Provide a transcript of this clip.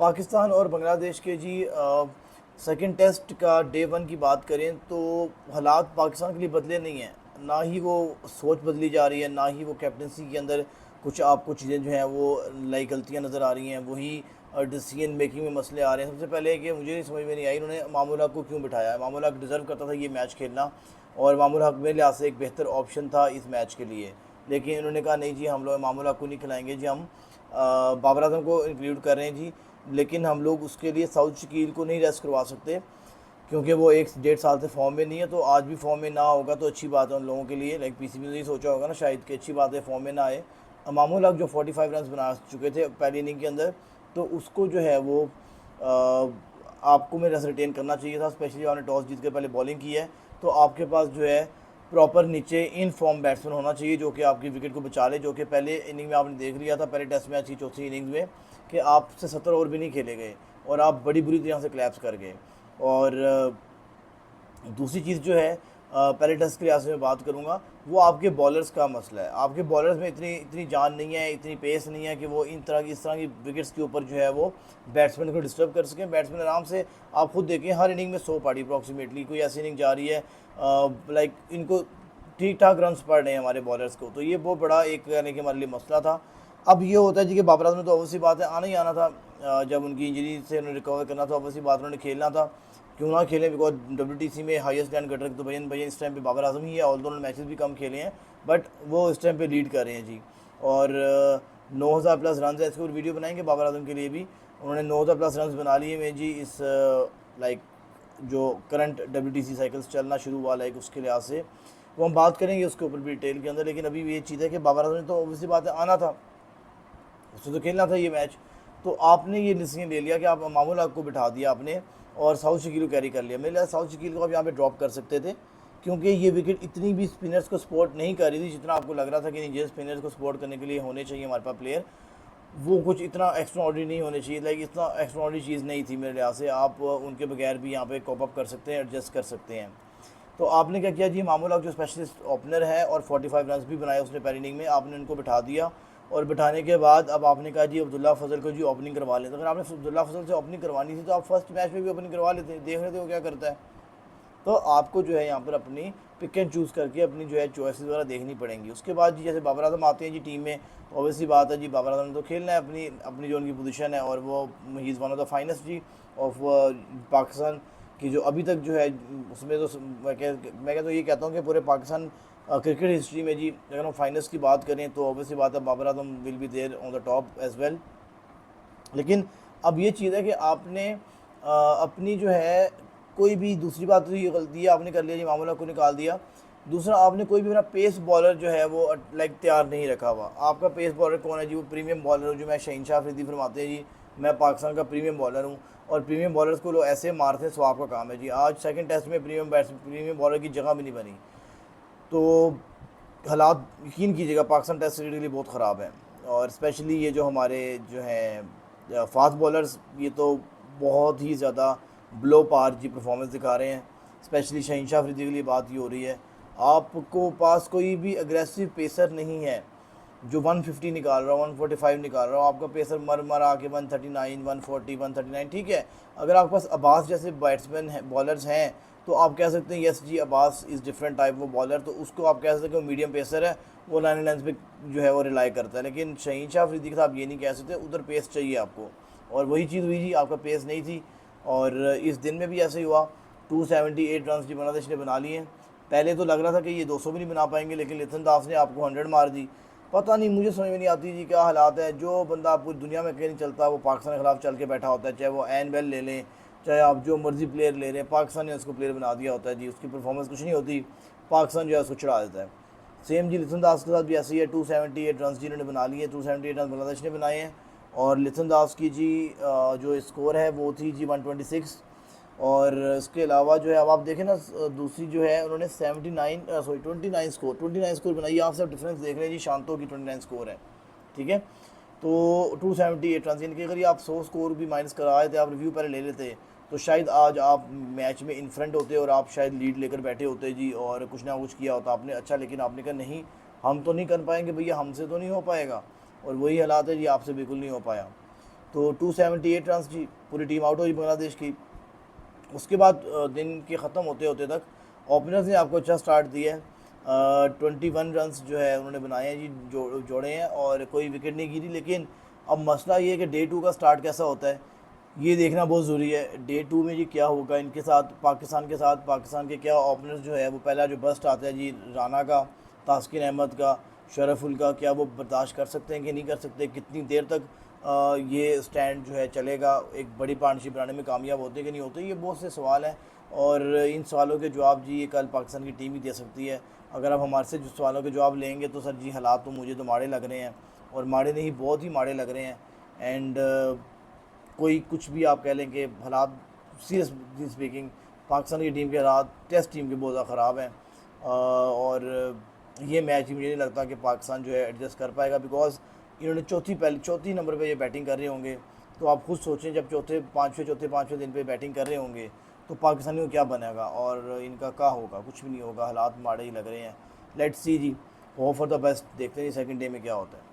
पाकिस्तान और बांग्लादेश के जी second test का डे वन की बात करें तो हालात पाकिस्तान के लिए बदले नहीं हैं। ना ही वो सोच बदली जा रही है, ना ही वो कैप्टनसी के अंदर कुछ आपको चीज़ें जो हैं वो नई गलतियां नज़र आ रही हैं। वही डिसीजन मेकिंग में मसले आ रहे हैं। सबसे पहले कि मुझे नहीं समझ में नहीं आई उन्होंने मामूल हक को क्यों बिठाया है। मामूल हक डिज़र्व करता था ये मैच खेलना, और मामूल हक मेरे लिहाज से एक बेहतर ऑप्शन था इस मैच के लिए। लेकिन उन्होंने कहा नहीं जी, हम लोग मामूल हक को नहीं खिलाएंगे जी, हम बाबर आजम को इंक्लूड कर रहे हैं जी। लेकिन हम लोग उसके लिए साउथ शकील को नहीं रेस्ट करवा सकते, क्योंकि वो 1 डेढ़ साल से फॉर्म में नहीं है। तो आज भी फॉर्म में ना होगा तो अच्छी बात है उन लोगों के लिए। लाइक पीसीबी ने यही सोचा होगा ना शायद कि अच्छी बात है फॉर्म में ना आए। मामूल हक जो 45 रन बना चुके थे पहली इनिंग के अंदर, तो उसको जो है वो आपको मेरे से रिटेन करना चाहिए था। स्पेशली आपने टॉस जीत कर पहले बॉलिंग की है, तो आपके पास जो है प्रॉपर नीचे इन फॉर्म बैट्समैन होना चाहिए जो कि आपकी विकेट को बचा ले। जो कि पहले इनिंग में आपने देख लिया था, पहले टेस्ट मैच की चौथी इनिंग में, कि आपसे 70 ओवर भी नहीं खेले गए और आप बड़ी बुरी तरह से क्लैप्स कर गए। और दूसरी चीज़ जो है पहले टेस्ट के लिहाज से मैं बात करूँगा, वो आपके बॉलर्स का मसला है। आपके बॉलर्स में इतनी इतनी जान नहीं है, इतनी पेस नहीं है कि वो इस तरह की विकेट्स के ऊपर जो है वो बैट्समैन को डिस्टर्ब कर सकें। बैट्समैन आराम से, आप खुद देखें हर इनिंग में 100 पारी अप्रॉक्सीमेटली, कोई ऐसी इनिंग जा रही है लाइक इनको ठीक ठाक रन पड़ रहे हैं हमारे बॉलर्स को। तो ये बहुत बड़ा एक यानी कि हमारे लिए मसला था। अब ये होता है जी कि बाबर आजम ने तो ऑब्वियसली बात है आना ही आना था। जब उनकी इंजरी से उन्हें रिकवर करना था, ऑब्वियसली बात उन्होंने खेलना था। क्यों ना खेलें, बिकॉज डब्ल्यूटीसी में हाईएस्ट रन कटर तो भैया भैया इस टाइम पे बाबर आजम ही है। ऑल दोनों मैचेस भी कम खेले हैं, बट वो इस टाइम पे लीड कर रहे हैं जी। और 9,000 प्लस रन है, इसके ऊपर वीडियो बनाएंगे बाबर आजम के लिए भी। उन्होंने 9,000 प्लस रन बना लिए हैं जी इस लाइक जो करंट डब्ल्यूटीसी साइकिल्स चलना शुरू हुआ लाइक उसके लिहाज से, वो हम बात करेंगे उसके ऊपर भी डिटेल के अंदर। लेकिन अभी ये चीज़ है कि बाबर आजम ने तो ऑब्वियसली बात है आना था, उससे तो खेलना था ये मैच। तो आपने ये डिसीजन ले लिया कि आप मामूल हक को बिठा दिया आपने और साउथ शकील को कैरी कर लिया। मेरे लिए साउथ शकील को आप यहाँ पे ड्रॉप कर सकते थे, क्योंकि ये विकेट इतनी भी स्पिनर्स को सपोर्ट नहीं कर रही थी जितना आपको लग रहा था कि नहीं जिस स्पिनर्स को सपोर्ट करने के लिए होने चाहिए हमारे पास प्लेयर, वो कुछ इतना एक्स्ट्रा ऑर्डनरी नहीं होने चाहिए। लाइक इतना एक्स्ट्रा ऑर्डनरी चीज़ नहीं थी मेरे लिहाज से। आप उनके बगैर भी यहाँ पे कॉप अप कर सकते हैं, एडजस्ट कर सकते हैं। तो आपने क्या किया जी, मामूल हक जो स्पेशलिस्ट ओपनर है और 45 रन भी बनाए उसने पहली इनिंग में, आपने उनको बिठा दिया। और बिठाने के बाद अब आपने कहा जी अब्दुल्ला फजल को जी ओपनिंग करवा लेते। अगर आपने अब्दुल्ला फजल से ओपनिंग करवानी थी तो आप फर्स्ट मैच में भी ओपनिंग करवा लेते, देख रहे थे वो क्या करता है। तो आपको जो है यहाँ पर अपनी पिक एंड चूज़ करके अपनी जो है चॉइसेस वगैरह देखनी पड़ेंगी। उसके बाद जी जैसे बाबर आजम आते हैं जी टीम में, तो ऑब्वियसली बात है जी बाबर आजम ने तो खेलना है अपनी अपनी जो उनकी पोजीशन है, और वो ही is one of the finest जी ऑफ पाकिस्तान की जो अभी तक जो है उसमें। तो मैं तो ये कहता हूँ कि पूरे पाकिस्तान क्रिकेट हिस्ट्री में जी अगर हम फाइनेस्ट की बात करें तो ऑब्वियसली बात है Babar Azam will be there on the top as well. लेकिन अब ये चीज़ है कि आपने अपनी जो है कोई भी दूसरी बात तो ये गलती है आपने कर लिया जी, मामूला को निकाल दिया। दूसरा, आपने कोई भी अपना पेस बॉलर जो है वो लाइक तैयार नहीं रखा हुआ। आपका पेस बॉलर कौन है जी, वो प्रीमियम बॉलर हो जो मैं शहनशाह अफरीदी फरमाते हैं जी, मैं पाकिस्तान का प्रीमियम बॉलर हूँ। और प्रीमियम बॉलर्स को लोग ऐसे मारते हैं, स्वाब का काम है जी। आज सेकंड टेस्ट में प्रीमियम बॉलर की जगह भी नहीं बनी। तो हालात यकीन कीजिएगा पाकिस्तान टेस्ट क्रिकेट के लिए बहुत ख़राब है। और स्पेशली ये जो हमारे जो हैं फास्ट बॉलर्स, ये तो बहुत ही ज़्यादा ब्लो पार जी परफॉर्मेंस दिखा रहे हैं। स्पेशली शहनशाह अफरीदी के लिए बात ये हो रही है। आपको पास कोई भी अग्रेसिव पेसर नहीं है जो 150 निकाल रहा हो, 145 निकाल रहा हो। आपका पेसर मर आके 139, 140, 139 ठीक है। अगर आपके पास अब्बास जैसे बैट्समैन हैं, बॉलर्स हैं, तो आप कह सकते हैं यस जी Abbas is different type of bowler, तो उसको आप कह सकते हैं कि वो मीडियम पेसर है, वो लाइन लेंस पे जो है वो रिलाई करता है। लेकिन शहनशाह अफरीदी के साथ आप ये नहीं कह सकते, उधर पेस चाहिए आपको। और वही चीज़ हुई जी, आपका पेस नहीं थी। और इस दिन में भी ऐसे ही हुआ। 278 रन जी बांग्लादेश ने बना लिए। पहले तो लग रहा था कि ये 200 भी नहीं बना पाएंगे, लेकिन लिथन दास ने आपको 100 मार दी। पता नहीं, मुझे समझ में नहीं आती जी क्या हालात है। जो बंदा पूरी दुनिया में कहीं नहीं चलता वो पाकिस्तान के खिलाफ चल के बैठा होता है। चाहे वो एन बेल ले लें, चाहे आप जो मर्जी प्लेयर ले लें, पाकिस्तान ने उसको प्लेयर बना दिया होता है जी। उसकी परफॉर्मेंस कुछ नहीं होती, पाकिस्तान जो है उसको चढ़ा देता है। सेम जी लिथन दास के साथ भी ऐसी है। 278 रन जी इन्होंने बना लिए, 278 रन बांग्लादेश ने बनाए हैं। और लिथन दास की जी जो स्कोर है वो थी जी 126। और इसके अलावा जो है अब आप देखें ना, दूसरी जो है उन्होंने 29 स्कोर बनाई। आप सब डिफरेंस देख रहे हैं जी, शांतो की 29 स्कोर है, ठीक है। तो 278 रन, यानी कि अगर ये आप 100 स्कोर भी माइनस कराए थे, आप रिव्यू पहले ले लेते तो शायद आज आप मैच में इन फ्रंट होते और आप शायद लीड लेकर बैठे होते जी, और कुछ ना कुछ किया होता आपने अच्छा। लेकिन आपने कहा नहीं, हम तो नहीं कर पाएंगे भैया, हमसे तो नहीं हो पाएगा। और वही हालात है जी, आपसे बिल्कुल नहीं हो पाया। तो 278 रन जी पूरी टीम आउट हुई बांग्लादेश की। उसके बाद दिन के ख़त्म होते होते तक ओपनर्स ने आपको अच्छा स्टार्ट दिया है। 21 रन्स जो है उन्होंने बनाए हैं जी, जोड़े हैं और कोई विकेट नहीं गिरी। लेकिन अब मसला ये है कि डे 2 का स्टार्ट कैसा होता है ये देखना बहुत ज़रूरी है। डे 2 में जी क्या होगा इनके साथ, पाकिस्तान के क्या ओपनर्स जो है वो पहला जो बस्ट आता है जी राना का, तास्किन अहमद का, शरफुल का, क्या वो बर्दाश्त कर सकते हैं कि नहीं कर सकते, कितनी देर तक ये स्टैंड जो है चलेगा, एक बड़ी पार्टनरशिप बनाने में कामयाब होते कि नहीं होते, ये बहुत से सवाल हैं। और इन सवालों के जवाब जी ये कल पाकिस्तान की टीम ही दे सकती है। अगर आप हमारे से जो सवालों के जवाब लेंगे तो सर जी हालात तो मुझे तो माड़े लग रहे हैं, और माड़े नहीं बहुत ही माड़े लग रहे हैं। एंड कोई कुछ भी आप कह लें कि हालात सीरियसली स्पीकिंग पाकिस्तान की टीम के हालात टेस्ट टीम के बहुत ज़्यादा ख़राब हैं। और ये मैच मुझे नहीं लगता कि पाकिस्तान जो है एडजस्ट कर पाएगा, बिकॉज इन्होंने चौथी नंबर पे ये बैटिंग कर रहे होंगे। तो आप खुद सोचें जब चौथे पाँचवें दिन पे बैटिंग कर रहे होंगे तो पाकिस्तानियों को क्या बनेगा और इनका क्या होगा, कुछ भी नहीं होगा, हालात माड़े ही लग रहे हैं। लेट्स सी जी, होप फॉर द बेस्ट, देखते हैं सेकंड डे में क्या होता है।